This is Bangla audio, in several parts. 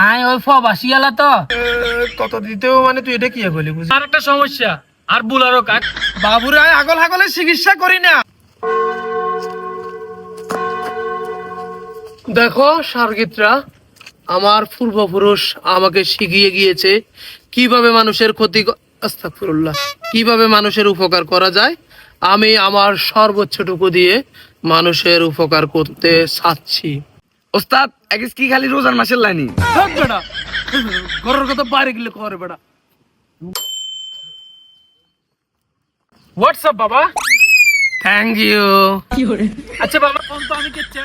আয় ওই ফবাসি গেলা তো কত দিতেও মানে তুই এটা কি বলি বুঝি আর একটা সমস্যা আর বুলারও কাক বাবুরা আগল হাগলের চিকিৎসা করি না। দেখো সার্গিতরা, আমার পূর্বপুরুষ আমাকে শিখিয়ে গিয়েছে কিভাবে মানুষের আস্তাগফিরুল্লাহ, কিভাবে মানুষের উপকার করা যায়। আমি আমার সর্বোচ্চটুকু দিয়ে মানুষের উপকার করতে চাচ্ছি। ওস্তাদ একিস কি খালি রোজার মাসের লাইনি? বেটা ঘরের কথা বাইরে গেলে করে বেটা। হোয়াটসঅ্যাপ বাবা। Thank you. আচ্ছা বাবা ফোন তো আমি কেচ্ছা।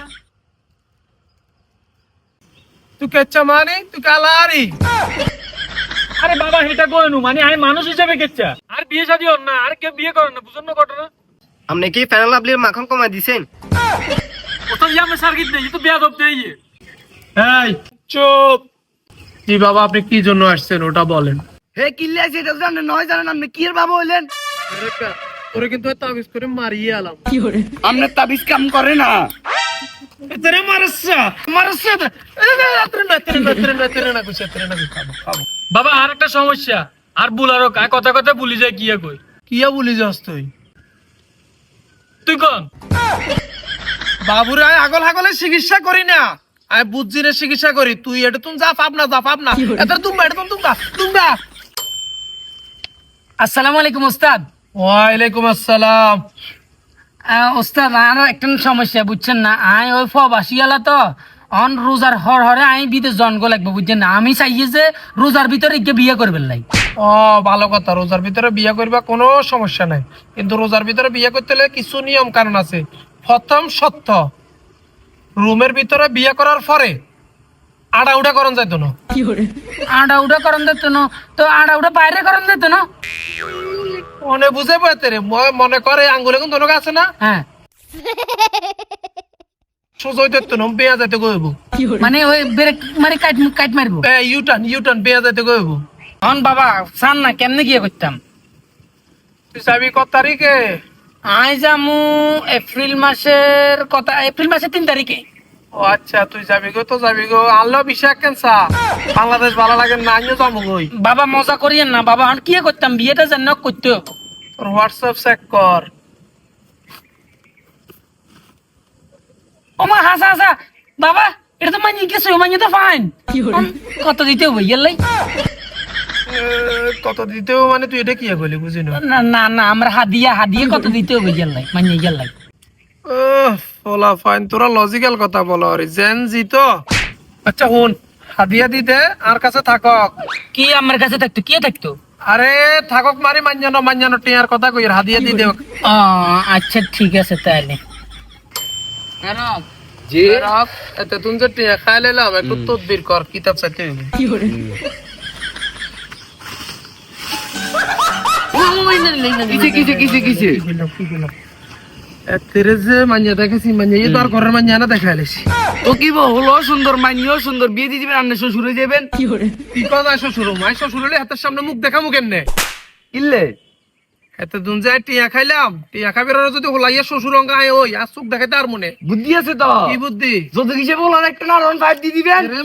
তুই কেচ্ছা মানে তুই কালারি। আরে বাবা এটা কইনু মানে আমি মানুষ হিসেবে কেচ্ছা। আর বিয়ে শাদী হন না, আর কে বিয়ে করেন না, বুঝুন না ঘটনা। আপনি কি ফ্যানাল আপলির মাখন কমাই দিছেন? ওস্তাদ ইয়া আমি সার্কিট নেই, তো বিয়া দবতে এই। এই চুপ। জি বাবা, আপনি কি জন্য আসছেন ওটা বলেন। হে কিল্লে আছে এটা জানেন নয় জানেন আপনি কি এর বাবা হইলেন? তোরে কিন্তু তাবিজ করে মারিয়ে আলাম। আপনি তাবিজ কাম করে না। তেরে মারসা মারসা তেরে না কুছে খাবো খাবো। বাবা আর একটা সমস্যা আর বুলারও কাক কথা কথা ভুলি যায় কিয়া কই। কিয়া বলি যাস তুই? তুই কোন বাবুরা আগল হাগলের চিকিৎসা করি না, আমি বুঝজিনের চিকিৎসা করি। তুই এটা তুমি যা পাব না এটা তুমি আসসালামু আলাইকুম ওস্তাদ। ওয়ালাইকুম আসসালাম। ওস্তাদ আর একটা সমস্যা বুঝছেন না, আয় ওই ফবাসি গেলা তো অন রোজার হরে আমি বিদেশ জন্ম লাগবে বুঝছেন না। আমি চাইছি যে রোজার ভিতরে গিয়ে বিয়ে করবেন লাই। ও ভালো কথা, রোজার ভিতরে বিয়ে করবা কোনো সমস্যা নাই, কিন্তু রোজার ভিতরে বিয়ে করতে হলে কিছু নিয়ম কারণ আছে। প্রথম সত্য, রুমের ভিতরে বিয়ে করার পরে আড়া উড়া করন যাইতো না। আড়া উড়া করেন দিত না তো আড়া উড়া বাইরে করেন দিত না। মনে বুঝে পাইতে রে, মনে করে আঙ্গুলে কোন ধরনের আছে না, হ্যাঁ সোজই দেখতো না, বেয়া যাইতে কইব। মানে ওই ব্রেক মারি কাট মারবো। ইউটার্ন বেয়া যাইতে কইব। অন বাবা চান না কেমনে গিয়ে করতাম? তুই যাবি কত তারিখে? আই যামু এপ্রিল মাসের 3 তারিখে। ও আচ্ছা, তুই যাবি গো, তো যাবি গো। আনলো বিষয় কেনসা বাংলাদেশ ভালো লাগে না, আমিও যাবো গই। বাবা মজা করিয়েন না বাবা, কি করতাম বিয়েটা যেন করতে। তোর হোয়াটসঅ্যাপ চেক কর। ও মা হাসা বাবা, এটা তো মাইনে গেছে, মাইনে তো ফাইন। কত দিতে হবে ইয়ালাই? কত দিতেও মানে তুই এটা কি বলি বুঝি না। না আমরা হাদিয়া কত দিতে হবে ইয়ালাই, মাইনে ইয়ালাই। ফলা ফাইন, তোরা লজিক্যাল কথা বলো আরে জেন জি তো। আচ্ছা হুন, হাদিয়া দিতে আর কাছে থাকক। কি আমার কাছে থাকতো, কি থাকতো? আরে থাকক মারি মাঞ্জানো টিয়ার কথা কই, হাদিয়া দি দেও। ও আচ্ছা ঠিক আছে তাহলে। জি এতে তুমি যে টিয়া খাই লাইলাম, একটু তদবির কর, কিতাব চাইতে হইবে। কিসে তেরে যে মাঞ্জা দেখাছি, মাঞ্জা এই তো আর ঘরের মাঞ্জা না দেখাইলেছি। তো কি হলো সুন্দর মাইনিও সুন্দর বিয়ে দিয়ে দিবেন, আপনি শ্বশুরে যাবেন। কি কথা শ্বশুর? মাই শ্বশুর হলে হাতের সামনে মুখ দেখামু কেনে? কিনলে এত দুন যায় টিয়া খাইলাম, টিয়া খাবির যদি হোলাইয়া শ্বশুর অঙ্গা আয় ওই আর চোখ দেখাইতে আর মনে বুদ্ধি আছে তো। কি বুদ্ধি? যদি কিসে বলার একটা না 5 দিয়ে দিবেন। আরে